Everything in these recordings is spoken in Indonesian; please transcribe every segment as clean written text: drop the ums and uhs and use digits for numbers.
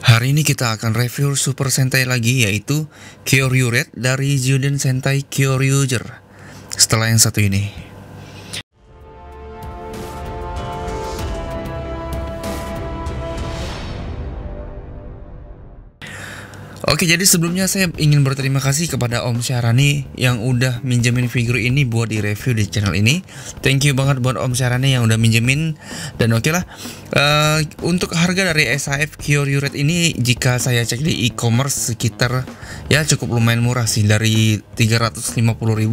Hari ini kita akan review Super Sentai lagi, yaitu Kyoryu Red dari Zyuden Sentai Kyoryuger. Setelah yang satu ini. Oke, jadi sebelumnya saya ingin berterima kasih kepada Om Syahrani yang udah minjemin figur ini buat di review di channel ini. Thank you banget buat Om Syahrani yang udah minjemin. Dan oke lah, untuk harga dari SAF Kyoryu Red ini jika saya cek di e-commerce sekitar ya cukup lumayan murah sih, dari 350.000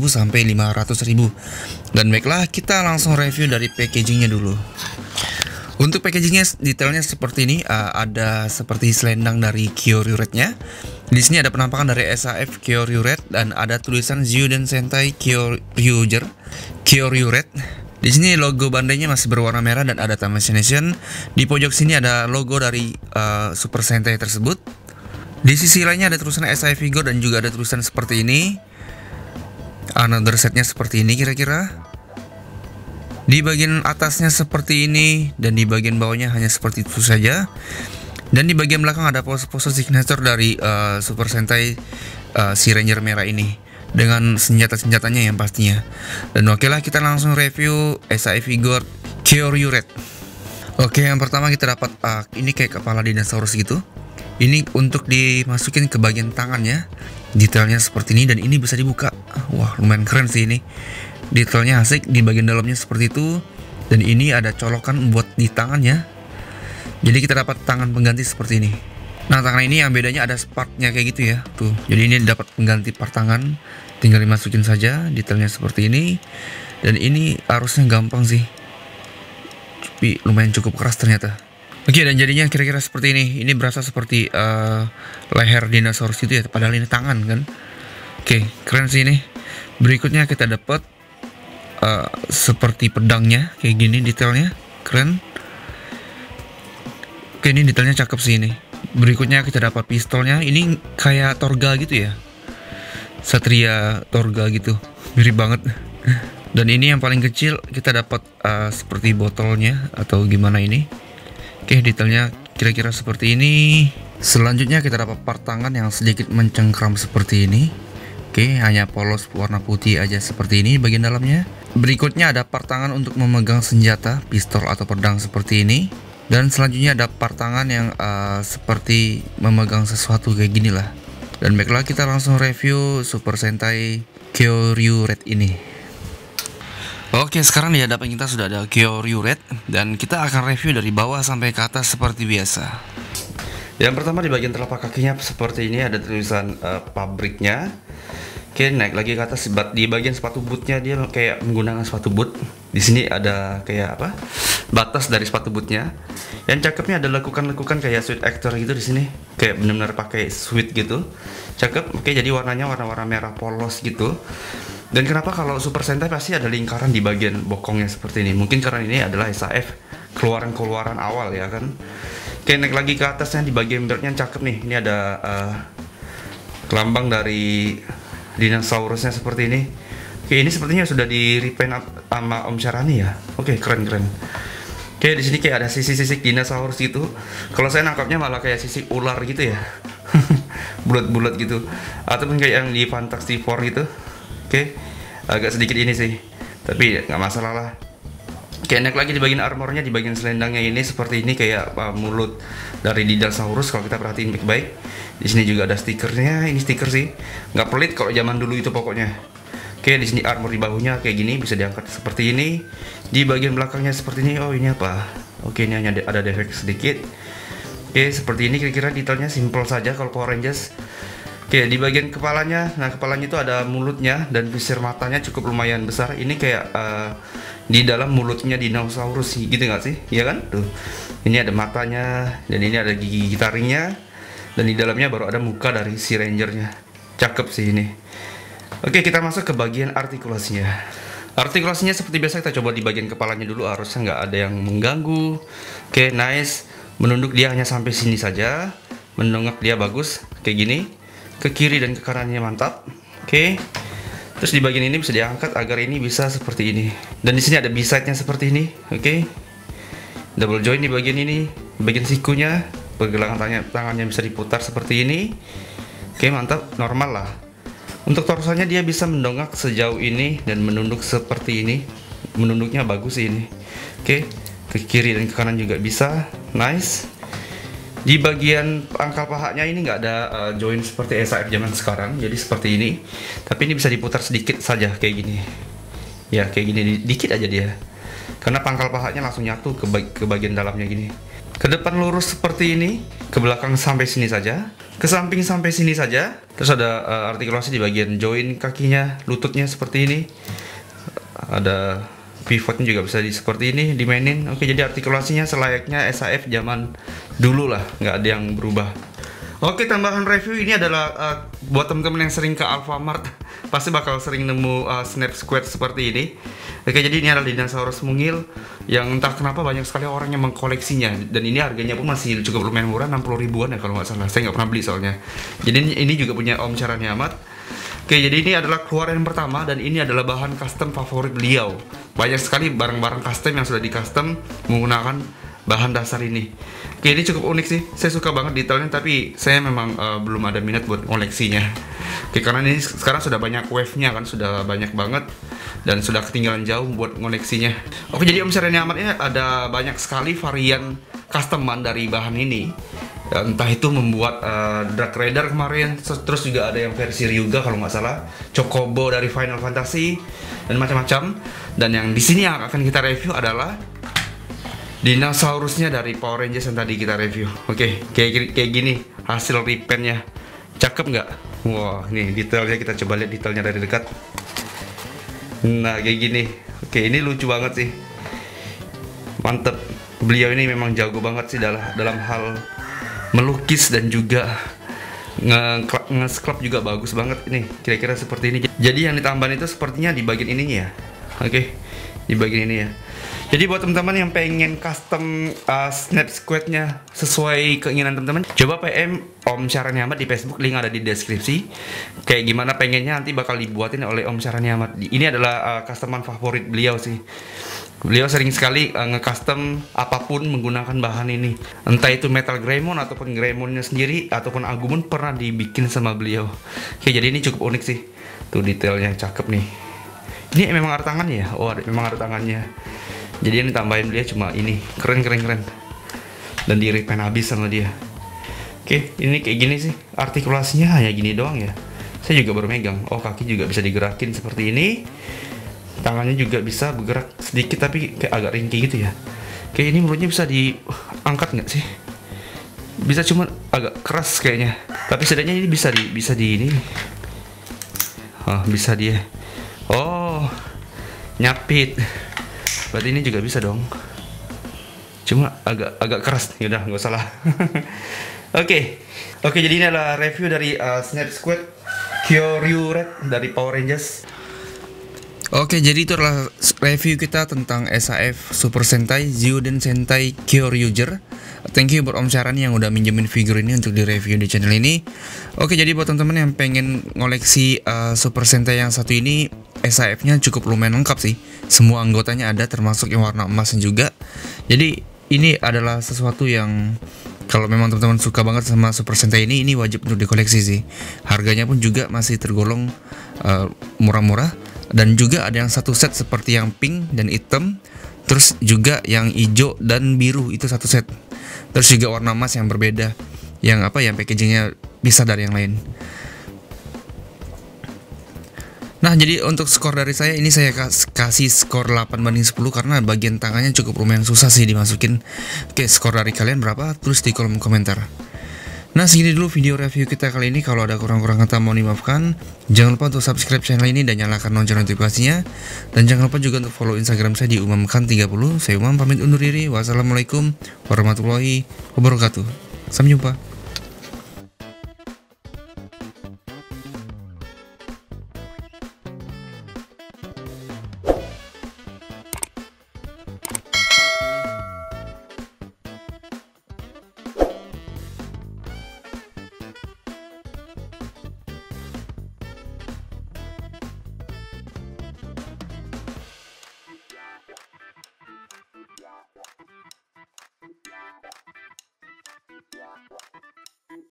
sampai 500.000. Dan baiklah, kita langsung review dari packagingnya dulu. Untuk packagingnya detailnya seperti ini, ada seperti selendang dari Kyoryu Red-nya. Di sini ada penampakan dari SAF Kyoryu Red dan ada tulisan Zyuden Sentai Kyoryuger Kyoryu Red. Di sini logo bandainya masih berwarna merah dan ada Tamashii. Di pojok sini ada logo dari Super Sentai tersebut. Di sisi lainnya ada tulisan SAF Figure dan juga ada tulisan seperti ini. Another setnya seperti ini kira-kira. Di bagian atasnya seperti ini, dan di bagian bawahnya hanya seperti itu saja. Dan di bagian belakang ada pose-pose signature dari Super Sentai si Ranger merah ini, dengan senjata-senjatanya yang pastinya. Dan oke lah, kita langsung review SAF Figure Kyoryu Red. Oke, yang pertama kita dapat ini kayak kepala dinosaurus gitu. Ini untuk dimasukin ke bagian tangannya. Detailnya seperti ini, dan ini bisa dibuka. Wah, lumayan keren sih ini. Detailnya asik, di bagian dalamnya seperti itu. Dan ini ada colokan buat di tangannya. Jadi kita dapat tangan pengganti seperti ini. Nah, tangan ini yang bedanya ada partnya kayak gitu ya. Tuh, jadi ini dapat pengganti part tangan. Tinggal dimasukin saja, detailnya seperti ini. Dan ini arusnya gampang sih, tapi lumayan cukup keras ternyata. Oke, dan jadinya kira-kira seperti ini. Ini berasa seperti leher dinosaurus itu ya, padahal ini tangan kan. Oke, keren sih ini. Berikutnya kita dapat seperti pedangnya kayak gini, detailnya keren. Oke, ini detailnya cakep sih ini. Berikutnya kita dapat pistolnya. Ini kayak Torgal gitu ya, Satria Torgal gitu, mirip banget. Dan ini yang paling kecil kita dapat seperti botolnya atau gimana ini. Oke, detailnya kira-kira seperti ini. Selanjutnya kita dapat part tangan yang sedikit mencengkram seperti ini. Oke, hanya polos warna putih aja seperti ini bagian dalamnya. Berikutnya ada part tangan untuk memegang senjata, pistol atau pedang seperti ini. Dan selanjutnya ada part tangan yang seperti memegang sesuatu kayak gini lah. Dan baiklah, kita langsung review Super Sentai Kyoryu Red ini. Oke, sekarang di hadapan kita sudah ada Kyoryu Red, dan kita akan review dari bawah sampai ke atas seperti biasa. Yang pertama di bagian telapak kakinya seperti ini, ada tulisan pabriknya. Oke, naik lagi ke atas di bagian sepatu bootnya, dia kayak menggunakan sepatu boot. Di sini ada kayak apa? Batas dari sepatu bootnya. Yang cakepnya ada lekukan-lekukan kayak suit actor gitu di sini. Kayak benar-benar pakai suit gitu. Cakep. Oke, jadi warnanya warna-warna merah polos gitu. Dan kenapa kalau Super Sentai pasti ada lingkaran di bagian bokongnya seperti ini? Mungkin karena ini adalah SAF keluaran-keluaran awal ya kan. Oke, naik lagi ke atasnya di bagian beltnya cakep nih. Ini ada lambang dari dinosaurusnya seperti ini. Oke, ini sepertinya sudah di repaint sama Om Syahrani ya. Oke, keren-keren. Oke, di sini kayak ada sisik-sisik dinosaurus gitu. Kalau saya nangkapnya malah kayak sisik ular gitu ya. Bulat-bulat gitu. Ataupun kayak yang di Fantastic Four gitu. Oke, agak sedikit ini sih, tapi nggak masalah lah. Oke, naik lagi di bagian armornya, di bagian selendangnya ini seperti ini kayak mulut dari dinosaurus kalau kita perhatiin baik-baik. Di sini juga ada stikernya. Ini stiker sih, nggak pelit kalau zaman dulu itu pokoknya. Oke, di sini armor di bahunya kayak gini, bisa diangkat seperti ini. Di bagian belakangnya seperti ini. Oh, ini apa? Oke, ini hanya ada defek sedikit. Oke, seperti ini kira-kira detailnya, simple saja kalau Power Rangers. Oke, di bagian kepalanya, nah kepalanya itu ada mulutnya dan visir matanya cukup lumayan besar. Ini kayak di dalam mulutnya dinosaurus gitu nggak sih? Iya kan? Tuh, ini ada matanya dan ini ada gigi taringnya. Dan di dalamnya baru ada muka dari si Rangernya. Cakep sih ini. Oke, kita masuk ke bagian artikulasinya. Artikulasinya seperti biasa, kita coba di bagian kepalanya dulu, harusnya nggak ada yang mengganggu. Oke, nice. Menunduk dia hanya sampai sini saja. Mendongak dia bagus, kayak gini. Ke kiri dan ke kanannya mantap. Oke. Terus di bagian ini bisa diangkat agar ini bisa seperti ini. Dan di sini ada B-side-nya seperti ini. Oke. Double joint di bagian ini, bagian sikunya. pergelangan tangannya bisa diputar seperti ini. Oke, mantap, normal lah. Untuk torsonya dia bisa mendongak sejauh ini dan menunduk seperti ini. Menunduknya bagus sih ini. Oke, ke kiri dan ke kanan juga bisa. Nice. Di bagian pangkal pahanya ini nggak ada join seperti SAF zaman sekarang, jadi seperti ini. Tapi ini bisa diputar sedikit saja kayak gini. Ya, kayak gini dikit aja dia. Karena pangkal pahanya langsung nyatu ke bagian dalamnya gini. Ke depan lurus seperti ini, ke belakang sampai sini saja, ke samping sampai sini saja. Terus ada artikulasi di bagian join kakinya, lututnya seperti ini. Ada pivotnya juga bisa seperti ini dimainin. Oke, jadi artikulasinya selayaknya SAF zaman dulu lah, nggak ada yang berubah. Oke, tambahan review ini adalah buat teman-teman yang sering ke Alfamart pasti bakal sering nemu Snap Squad seperti ini. Oke, jadi ini adalah dinosaurus mungil yang entah kenapa banyak sekali orang yang mengkoleksinya, dan ini harganya pun masih cukup lumayan murah, 60 ribuan ya kalau nggak salah. Saya nggak pernah beli soalnya. Jadi ini juga punya Om Charaniamat. Oke, jadi ini adalah keluaran pertama dan ini adalah bahan custom favorit beliau. Banyak sekali barang-barang custom yang sudah di custom menggunakan bahan dasar ini. Oke, ini cukup unik sih. Saya suka banget detailnya, tapi saya memang belum ada minat buat koleksinya. Oke, karena ini sekarang sudah banyak wave-nya kan, sudah banyak banget dan sudah ketinggalan jauh buat koleksinya. Oke, jadi Om Charaniamat ini ada banyak sekali varian customan dari bahan ini. Entah itu membuat Dark Raider kemarin, terus juga ada yang versi Ryuga kalau nggak salah, Chocobo dari Final Fantasy, dan macam-macam. Dan yang di sini yang akan kita review adalah dinosaurusnya dari Power Rangers yang tadi kita review. Oke, kayak gini hasil repaintnya, cakep nggak? Wah, nih detailnya, kita coba lihat detailnya dari dekat. Nah, kayak gini. Oke, ini lucu banget sih, mantep. Beliau ini memang jago banget sih dalam hal melukis dan juga nge-sculpt juga bagus banget ini, kira-kira seperti ini. Jadi yang ditambahin itu sepertinya di bagian ininya ya. Oke, di bagian ini ya. Jadi buat teman-teman yang pengen custom Snap Squad-nya sesuai keinginan teman-teman, coba PM Om Charaniamat di Facebook, link ada di deskripsi. Kayak gimana pengennya nanti bakal dibuatin oleh Om Charaniamat. Ini adalah customan favorit beliau sih. Beliau sering sekali nge-custom apapun menggunakan bahan ini. Entah itu Metal Greymon ataupun Greymonnya sendiri ataupun Agumon pernah dibikin sama beliau. Oke, jadi ini cukup unik sih. Tuh detailnya cakep nih. Ini memang ada tangannya ya? Oh, memang ada tangannya. Jadi yang ditambahin dia cuma ini. Keren. Dan di repaint habis sama dia. Oke, ini kayak gini sih. Artikulasinya hanya gini doang ya. Saya juga baru megang. Oh, kaki juga bisa digerakin seperti ini. Tangannya juga bisa bergerak sedikit tapi kayak agak ringkih gitu ya. Kayak ini mulutnya bisa diangkat nggak sih? Bisa, cuma agak keras kayaknya. Tapi setidaknya ini bisa di ini. Oh, bisa dia. Oh, nyapit. Berarti ini juga bisa dong. Cuma agak keras. Yaudah, nggak salah. Oke, jadi ini adalah review dari Snap Squad Kyoryu Red dari Power Rangers. Oke, jadi itu adalah review kita tentang SAF Super Sentai Zyuden Sentai Kyoryuger. Thank you buat Om Charani yang udah minjemin figur ini untuk di-review di channel ini. Oke, jadi buat teman-teman yang pengen ngoleksi Super Sentai yang satu ini, SAF-nya cukup lumayan lengkap sih. Semua anggotanya ada, termasuk yang warna emasnya juga. Jadi ini adalah sesuatu yang kalau memang teman-teman suka banget sama Super Sentai ini wajib untuk dikoleksi sih. Harganya pun juga masih tergolong murah-murah. Dan juga ada yang satu set seperti yang pink dan hitam, terus juga yang hijau dan biru itu satu set. Terus juga warna emas yang berbeda, yang packagingnya bisa dari yang lain. Nah, jadi untuk skor dari saya ini saya kasih skor 8/10 karena bagian tangannya cukup lumayan susah sih dimasukin. Oke, skor dari kalian berapa? Tulis di kolom komentar. Nah, segini dulu video review kita kali ini. Kalau ada kurang-kurang kata mohon dimaafkan. Jangan lupa untuk subscribe channel ini dan nyalakan lonceng notifikasinya. Dan jangan lupa juga untuk follow Instagram saya di umamkan30. Saya Umam pamit undur diri. Wassalamualaikum warahmatullahi wabarakatuh. Sampai jumpa.